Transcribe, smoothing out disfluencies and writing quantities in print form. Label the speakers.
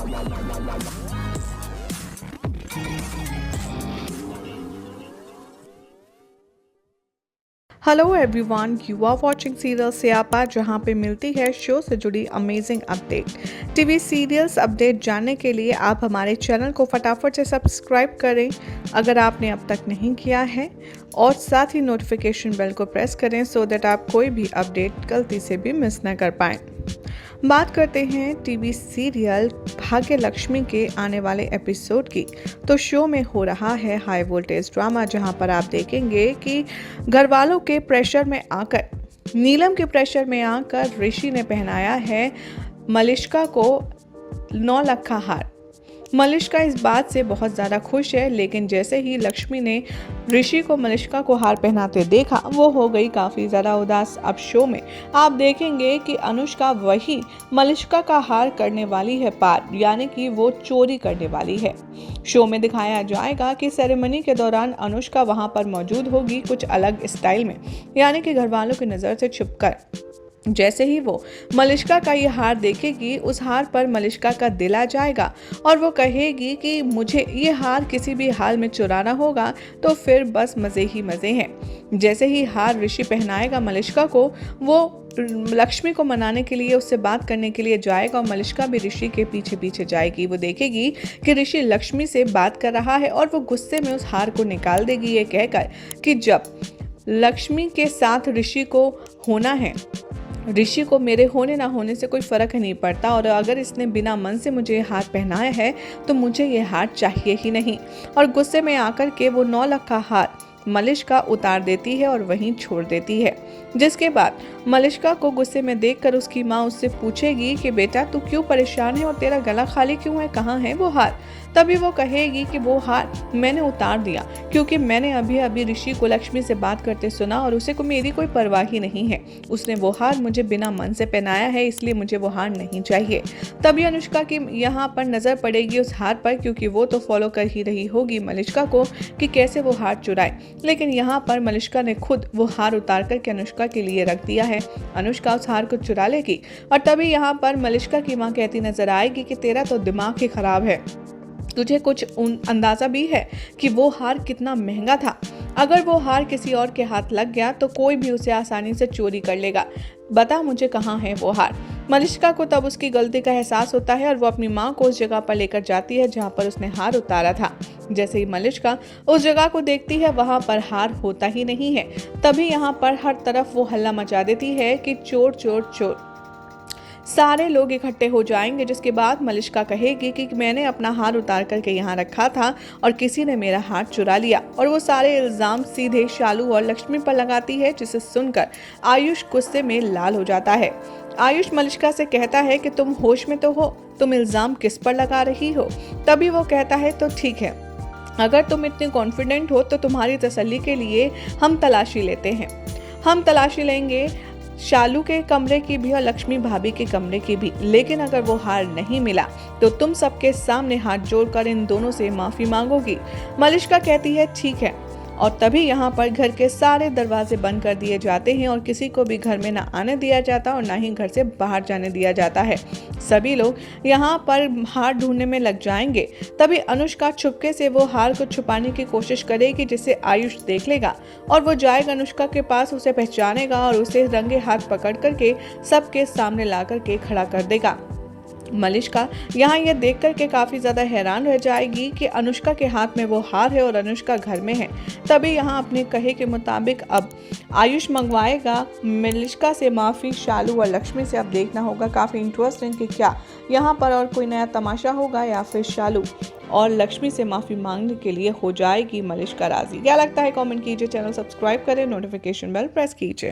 Speaker 1: Hello everyone, you are watching serial Syapa, जहां पे मिलती है शो से जुड़ी amazing update. TV serials update जानने के लिए आप हमारे चैनल को फटाफट से सब्सक्राइब करें अगर आपने अब तक नहीं किया है, और साथ ही नोटिफिकेशन बेल को प्रेस करें सो दैट आप कोई भी अपडेट गलती से भी मिस न कर पाएँ। बात करते हैं टीवी सीरियल भाग्य लक्ष्मी के आने वाले एपिसोड की। तो शो में हो रहा है हाई वोल्टेज ड्रामा, जहां पर आप देखेंगे कि घर वालों के प्रेशर में आकर, नीलम के प्रेशर में आकर ऋषि ने पहनाया है मलिष्का को 9 लाख का हार। मलिष्का इस बात से बहुत ज़्यादा खुश है, लेकिन जैसे ही लक्ष्मी ने ऋषि को मलिष्का को हार पहनाते देखा, वो हो गई काफ़ी ज़्यादा उदास। अब शो में आप देखेंगे कि अनुष्का वही मलिष्का का हार करने वाली है पार, यानी कि वो चोरी करने वाली है। शो में दिखाया जाएगा कि सेरेमनी के दौरान अनुष्का वहां पर मौजूद होगी कुछ अलग स्टाइल में, यानी कि घर वालों की नज़र से छुपकर। जैसे ही वो मलिष्का का ये हार देखेगी, उस हार पर मलिष्का का दिल आ जाएगा और वो कहेगी कि मुझे ये हार किसी भी हाल में चुराना होगा, तो फिर बस मज़े ही मज़े हैं। जैसे ही हार ऋषि पहनाएगा मलिष्का को, वो लक्ष्मी को मनाने के लिए, उससे बात करने के लिए जाएगा और मलिष्का भी ऋषि के पीछे पीछे जाएगी। वो देखेगी कि ऋषि लक्ष्मी से बात कर रहा है और वो गुस्से में उस हार को निकाल देगी, ये कहकर कि जब लक्ष्मी के साथ ऋषि को होना है, ऋषि को मेरे होने ना होने से कोई फ़र्क नहीं पड़ता, और अगर इसने बिना मन से मुझे हार पहनाया है तो मुझे ये हार चाहिए ही नहीं। और गुस्से में आकर के वो 9 लाख का हार मलिष्का उतार देती है और वहीं छोड़ देती है। जिसके बाद मलिष्का को गुस्से में देखकर उसकी माँ उससे पूछेगी कि बेटा तू क्यों परेशान है और तेरा गला खाली क्यों है, कहाँ है वो हार। तभी वो कहेगी कि वो हार मैंने उतार दिया क्योंकि मैंने अभी अभी ऋषि को लक्ष्मी से बात करते सुना और उसे को मेरी कोई परवाह ही नहीं है। उसने वो हार मुझे बिना मन से पहनाया है, इसलिए मुझे वो हार नहीं चाहिए। तभी अनुष्का की यहाँ पर नज़र पड़ेगी उस हार पर, क्योंकि वो तो फॉलो कर ही रही होगी मलिष्का को कि कैसे वो हार चुराए। लेकिन यहाँ पर मलिष्का ने खुद वो हार उतार करके अनुष्का के लिए रख दिया है। अनुष्का उस हार को चुरा लेगी और तभी यहाँ पर मलिष्का की माँ कहती नजर आएगी कि तेरा तो दिमाग ही खराब है, तुझे कुछ अंदाज़ा भी है कि वो हार कितना महंगा था। अगर वो हार किसी और के हाथ लग गया तो कोई भी उसे आसानी से चोरी कर लेगा। बता मुझे कहाँ है वो हार। मलिष्का को तब उसकी गलती का एहसास होता है और वो अपनी माँ को उस जगह पर लेकर जाती है जहाँ पर उसने हार उतारा था। जैसे ही मलिष्का उस जगह को देखती है, वहाँ पर हार होता ही नहीं है। तभी यहाँ पर हर तरफ वो हल्ला मचा देती है कि चोर चोर चोर। सारे लोग इकट्ठे हो जाएंगे, जिसके बाद मलिष्का कहेगी कि मैंने अपना हार उतार करके यहाँ रखा था और किसी ने मेरा हार चुरा लिया, और वो सारे इल्ज़ाम सीधे शालू और लक्ष्मी पर लगाती है, जिसे सुनकर आयुष गुस्से में लाल हो जाता है। आयुष मलिष्का से कहता है कि तुम होश में तो हो, तुम इल्ज़ाम किस पर लगा रही हो। तभी वो कहता है तो ठीक है, अगर तुम इतने कॉन्फिडेंट हो तो तुम्हारी तसल्ली के लिए हम तलाशी लेते हैं। हम तलाशी लेंगे शालू के कमरे की भी और लक्ष्मी भाभी के कमरे की भी, लेकिन अगर वो हार नहीं मिला तो तुम सबके सामने हाथ जोड़कर इन दोनों से माफी मांगोगी। मलिष्का कहती है ठीक है, और तभी यहाँ पर घर के सारे दरवाजे बंद कर दिए जाते हैं और किसी को भी घर में ना आने दिया जाता और ना ही घर से बाहर जाने दिया जाता है। सभी लोग यहाँ पर हार ढूंढने में लग जाएंगे। तभी अनुष्का छुपके से वो हार को छुपाने की कोशिश करेगी, जिसे आयुष देख लेगा और वो जाएगा अनुष्का के पास, उसे पहचानेगा और उसे रंगे हाथ पकड़ करके सबके सामने ला करके खड़ा कर देगा। मलिष्का यहाँ यह देख कर के काफ़ी ज़्यादा हैरान रह जाएगी कि अनुष्का के हाथ में वो हार है और अनुष्का घर में है। तभी यहाँ अपने कहे के मुताबिक अब आयुष मंगवाएगा मलिष्का से माफ़ी शालू और लक्ष्मी से। अब देखना होगा काफ़ी इंटरेस्टिंग कि क्या यहाँ पर और कोई नया तमाशा होगा या फिर शालू और लक्ष्मी से माफ़ी मांगने के लिए हो जाएगी मलिष्का राजी। क्या लगता है कमेंट कीजिए, चैनल सब्सक्राइब करें, नोटिफिकेशन बेल प्रेस कीजिए।